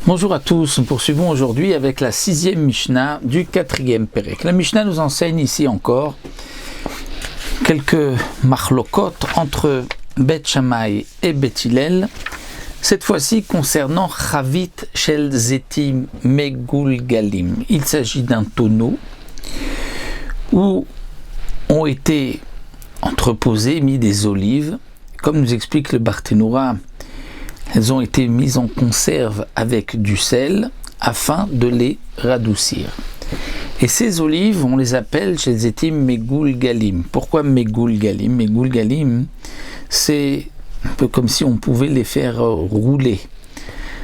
Bonjour à tous, nous poursuivons aujourd'hui avec la 6e Mishnah du 4e Pérek. La Mishnah nous enseigne ici encore quelques machlokot entre Bet Shammai et Bet Hillel, cette fois-ci concernant Chavit Shel Zetim Megulgalim. Il s'agit d'un tonneau où ont été entreposées, mis des olives, comme nous explique le Barthénoura. Elles ont été mises en conserve avec du sel afin de les radoucir. Et ces olives, on les appelle chez Zetim Megulgalim. Pourquoi Megulgalim? Megulgalim, c'est un peu comme si on pouvait les faire rouler.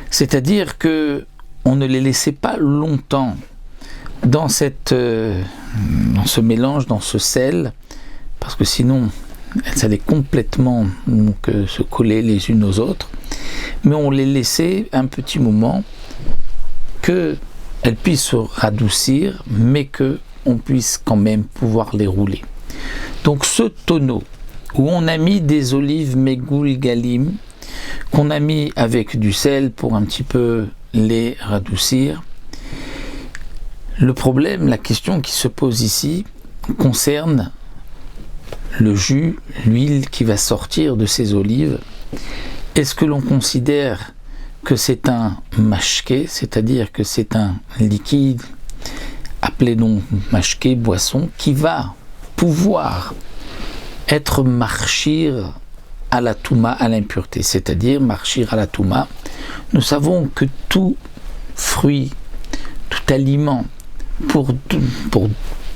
C'est-à-dire que on ne les laissait pas longtemps dans ce mélange, dans ce sel, parce que sinon elles allaient complètement se coller les unes aux autres. Mais on les laissait un petit moment qu'elles puissent se radoucir, mais qu'on puisse quand même pouvoir les rouler. Donc ce tonneau où on a mis des olives Megulgalim, qu'on a mis avec du sel pour un petit peu les radoucir, le problème, la question qui se pose ici concerne le jus, l'huile qui va sortir de ces olives. Est-ce que l'on considère que c'est un mashké, c'est-à-dire que c'est un liquide, appelé donc mashké, boisson, qui va pouvoir être marchir à la touma, à l'impureté, c'est-à-dire marchir à la touma. Nous savons que tout fruit, tout aliment, pour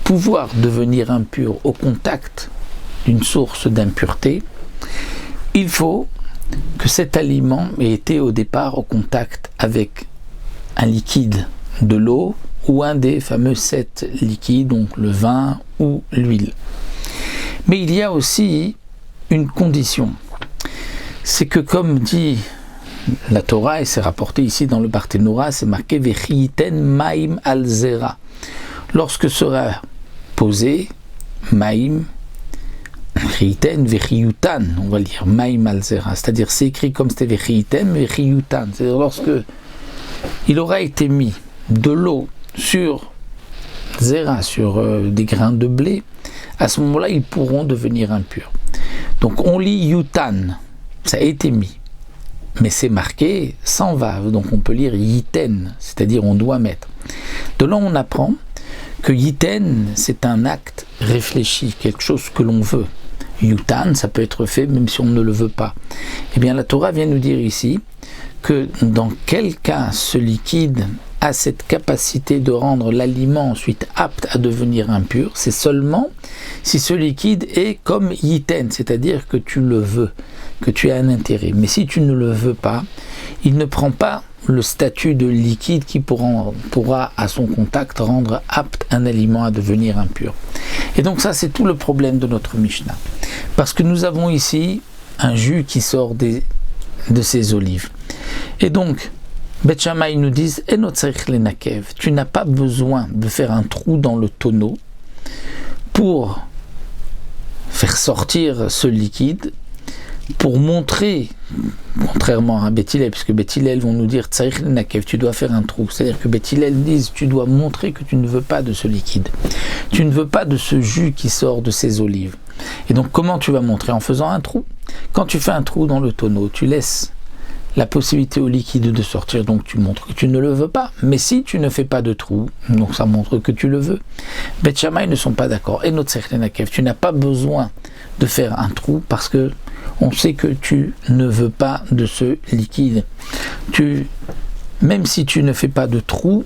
pouvoir devenir impur au contact d'une source d'impureté, il faut que cet aliment ait été au départ au contact avec un liquide, de l'eau ou un des fameux 7 liquides, donc le vin ou l'huile. Mais il y a aussi une condition, c'est que comme dit la Torah, et c'est rapporté ici dans le Barthénoura, c'est marqué Vechiyiten Maim al Zera. Lorsque sera posé Maim, Vechiyiten, Vechiyutan, on va lire Maim al Zera, c'est-à-dire c'est écrit comme c'était Vechiyiten, Vechiyutan, c'est-à-dire lorsque il aura été mis de l'eau sur Zera, sur des grains de blé, à ce moment-là ils pourront devenir impurs. Donc on lit Yutan, ça a été mis, mais c'est marqué sans vav, donc on peut lire Yiten, c'est-à-dire on doit mettre. De là on apprend que Yiten, c'est un acte réfléchi, quelque chose que l'on veut. Yutan, ça peut être fait même si on ne le veut pas. Eh bien, la Torah vient nous dire ici que dans quel cas ce liquide a cette capacité de rendre l'aliment ensuite apte à devenir impur, c'est seulement si ce liquide est comme Yiten, c'est-à-dire que tu le veux, que tu as un intérêt. Mais si tu ne le veux pas, il ne prend pas le statut de liquide qui pourra à son contact rendre apte un aliment à devenir impur. Et donc ça, c'est tout le problème de notre Mishnah. Parce que nous avons ici un jus qui sort de ces olives. Et donc, Bet Shammai nous disent Eno tzarich lenakev, tu n'as pas besoin de faire un trou dans le tonneau pour faire sortir ce liquide, pour montrer, contrairement à Bet Hillel, puisque Bet Hillel vont nous dire tzarich lenakev, tu dois faire un trou, c'est-à-dire que Bet Hillel disent tu dois montrer que tu ne veux pas de ce liquide, tu ne veux pas de ce jus qui sort de ces olives. Et donc comment tu vas montrer? En faisant un trou. Quand tu fais un trou dans le tonneau, tu laisses la possibilité au liquide de sortir, donc tu montres que tu ne le veux pas. Mais si tu ne fais pas de trou, donc ça montre que tu le veux. Bet Shammai ne sont pas d'accord. Et notre Tzarich, tu n'as pas besoin de faire un trou parce que on sait que tu ne veux pas de ce liquide. Même si tu ne fais pas de trou,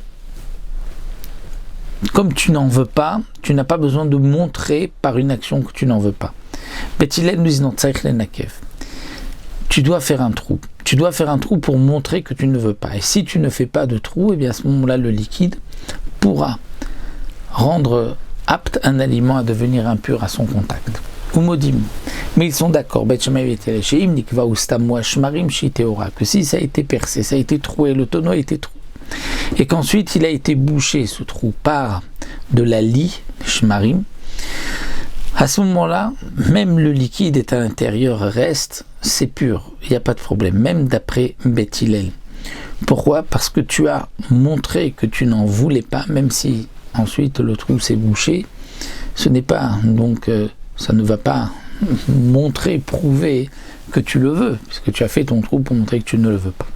comme tu n'en veux pas, tu n'as pas besoin de montrer par une action que tu n'en veux pas. Bet Hillel nous dit non, tu dois faire un trou. Tu dois faire un trou pour montrer que tu ne veux pas. Et si tu ne fais pas de trou, et bien à ce moment-là, le liquide pourra rendre apte un aliment à devenir impur à son contact. Umodim. Mais ils sont d'accord. Bet Shammai et Bet Hillel, que si ça a été percé, ça a été troué, le tonneau a été troué, et qu'ensuite il a été bouché, ce trou, par de la lie, shmarim, à ce moment-là, même le liquide est à l'intérieur reste, c'est pur, il n'y a pas de problème, même d'après Bet Hillel. Pourquoi? Parce que tu as montré que tu n'en voulais pas, même si ensuite le trou s'est bouché. Ce n'est pas, donc ça ne va pas montrer, prouver que tu le veux, puisque tu as fait ton trou pour montrer que tu ne le veux pas.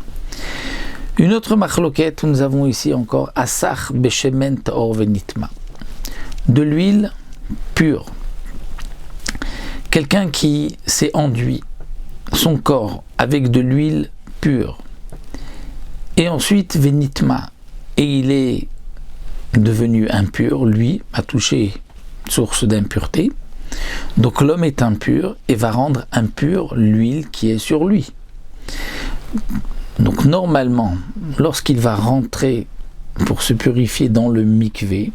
Une autre machloket, nous avons ici encore Asach Beshemen Taor Venitma. De l'huile pure. Quelqu'un qui s'est enduit son corps avec de l'huile pure. Et ensuite Venitma. Et il est devenu impur, lui a touché source d'impureté. Donc l'homme est impur et va rendre impure l'huile qui est sur lui. Donc normalement, lorsqu'il va rentrer pour se purifier dans le mikvé,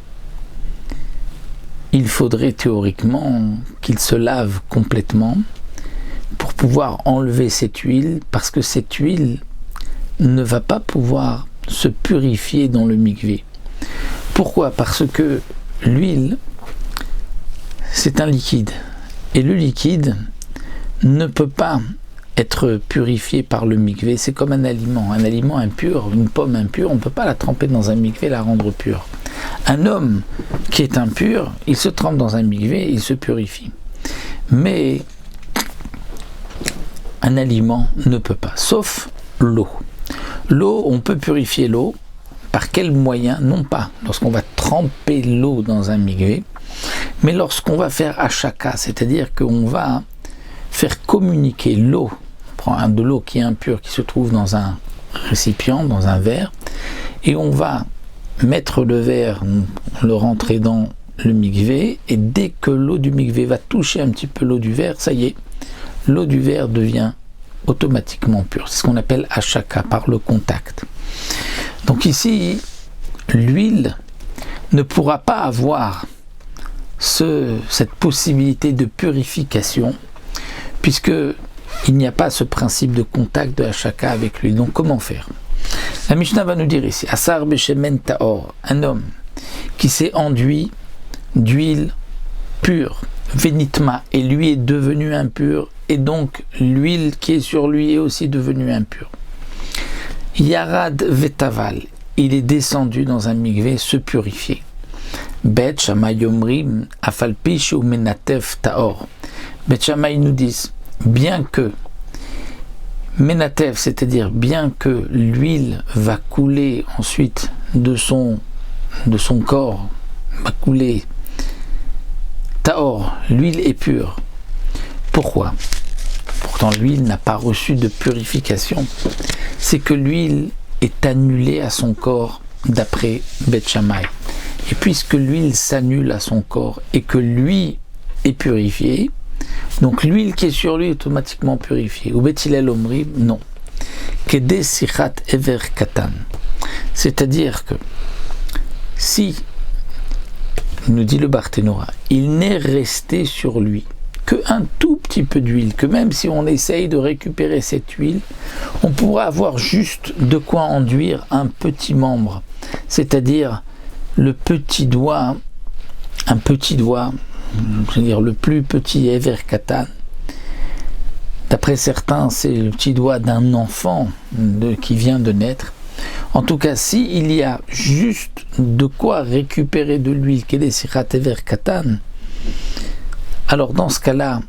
il faudrait théoriquement qu'il se lave complètement pour pouvoir enlever cette huile, parce que cette huile ne va pas pouvoir se purifier dans le mikvé. Pourquoi? Parce que l'huile, c'est un liquide, et le liquide ne peut pas être purifié par le mikvé. C'est comme un aliment impur, une pomme impure, on ne peut pas la tremper dans un mikvé et la rendre pure. Un homme qui est impur, il se trempe dans un mikvé, il se purifie. Mais un aliment ne peut pas, sauf l'eau. L'eau, on peut purifier l'eau. Par quel moyen? Non pas lorsqu'on va tremper l'eau dans un mikvé, mais lorsqu'on va faire hashaka, c'est-à-dire qu'on va faire communiquer l'eau, on prend de l'eau qui est impure, qui se trouve dans un récipient, dans un verre, et on va mettre le verre, le rentrer dans le mikvé, et dès que l'eau du mikvé va toucher un petit peu l'eau du verre, ça y est, l'eau du verre devient automatiquement pure. C'est ce qu'on appelle hashaka, par le contact. Donc ici, l'huile ne pourra pas avoir cette possibilité de purification, puisque il n'y a pas ce principe de contact de hashaka avec l'huile. Donc comment faire? La Mishnah va nous dire ici, Asar Beshemen Taor, un homme qui s'est enduit d'huile pure, Venitma, et lui est devenu impur, et donc l'huile qui est sur lui est aussi devenue impure. Yarad Vetaval, il est descendu dans un mikvé se purifier. Bet Shammai Yomrim Afalpish ou Menatef Taor. Bet Shammai nous disent, bien que Menatef, c'est-à-dire bien que l'huile va couler ensuite de son corps, va couler Taor, l'huile est pure. Pourquoi? Pourtant l'huile n'a pas reçu de purification. C'est que l'huile est annulée à son corps d'après Beth Shammai. Et puisque l'huile s'annule à son corps et que lui est purifié, donc l'huile qui est sur lui est automatiquement purifiée. Ou Beth Hillel Omri, non. Kede Sichat Ever Katan. C'est-à-dire que si, nous dit le Barthénora, il n'est resté sur lui qu'un tout petit peu d'huile, que même si on essaye de récupérer cette huile, on pourra avoir juste de quoi enduire un petit membre, c'est-à-dire le petit doigt, c'est-à-dire le plus petit Ever Katan. D'après certains, c'est le petit doigt d'un enfant qui vient de naître. En tout cas, s'il y a juste de quoi récupérer de l'huile, qui est des Sichat Ever Katan, alors dans ce cas-là,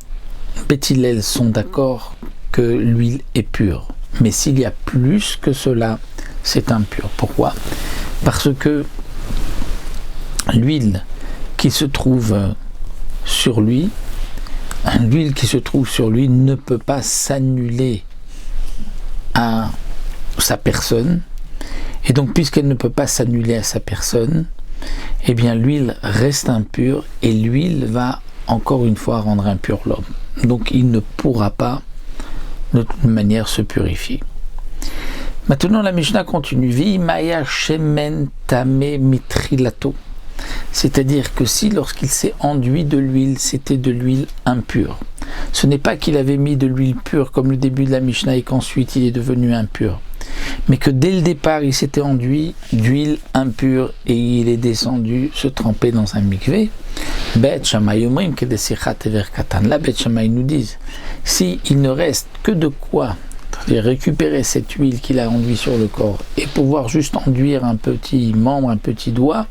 Beth Hillel sont d'accord que l'huile est pure. Mais s'il y a plus que cela, c'est impur. Pourquoi? Parce que l'huile qui se trouve sur lui, ne peut pas s'annuler à sa personne. Et donc, puisqu'elle ne peut pas s'annuler à sa personne, eh bien l'huile reste impure et l'huile va encore une fois rendre impur l'homme. Donc il ne pourra pas de toute manière se purifier. Maintenant la Mishnah continue. Vi maya shemen tame mitrilato. C'est-à-dire que si lorsqu'il s'est enduit de l'huile, c'était de l'huile impure. Ce n'est pas qu'il avait mis de l'huile pure comme le début de la Mishnah et qu'ensuite il est devenu impur. Mais que dès le départ il s'était enduit d'huile impure et il est descendu se tremper dans un mikvé. Bet Shammai Omrim Kedesichat Ever Katan. Là, Bet Shammai nous disent, si il ne reste que de quoi c'est-à-dire récupérer cette huile qu'il a enduit sur le corps et pouvoir juste enduire un petit membre, un petit doigt,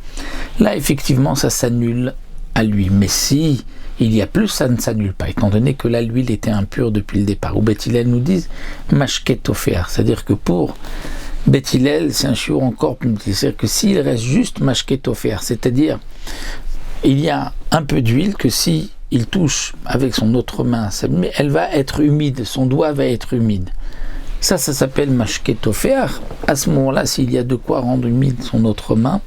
là effectivement ça s'annule à lui. Mais si il y a plus, ça ne s'annule pas, étant donné que là l'huile était impure depuis le départ. Ou Beth Hillel nous disent mashket tofer, c'est-à-dire que pour Beth Hillel, c'est un shiur encore plus petit, c'est-à-dire que s'il reste juste mashket tofer, c'est-à-dire il y a un peu d'huile que si il touche avec son autre main, elle va être humide, son doigt va être humide. Ça s'appelle mashket tofer. À ce moment-là, s'il y a de quoi rendre humide son autre main,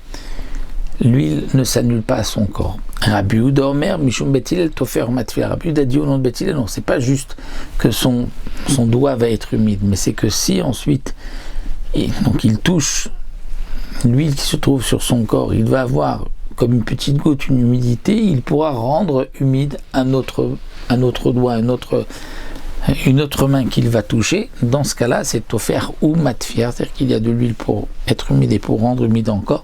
l'huile ne s'annule pas à son corps. Rabbi Yehuda Omer, Mishum Beth Hillel tofer matfila. Rabbi Yehuda dit au nom de Beth Hillel, non, c'est pas juste que son doigt va être humide, mais c'est que si ensuite il touche l'huile qui se trouve sur son corps, il va avoir comme une petite goutte, une humidité, il pourra rendre humide un autre doigt, une autre main qu'il va toucher. Dans ce cas-là, c'est tofer ou matfir, c'est-à-dire qu'il y a de l'huile pour être humide et pour rendre humide encore.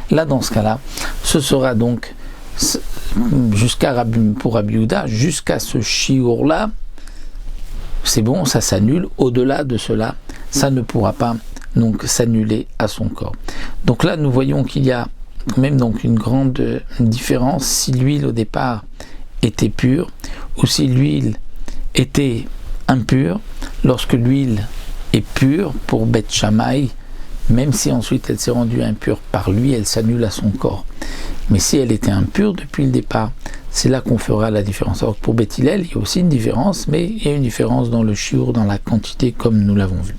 Là, dans ce cas-là, ce sera donc pour Rabbi Yehuda, jusqu'à ce shiur-là, c'est bon, ça s'annule. Au-delà de cela, ça ne pourra pas donc s'annuler à son corps. Donc là, nous voyons qu'il y a quand même donc une grande différence si l'huile au départ était pure ou si l'huile était impure. Lorsque l'huile est pure pour Beth Shammai, même si ensuite elle s'est rendue impure par lui, elle s'annule à son corps. Mais si elle était impure depuis le départ, c'est là qu'on fera la différence. Alors pour Beth Hillel, il y a aussi une différence, mais il y a une différence dans le shiur, dans la quantité, comme nous l'avons vu.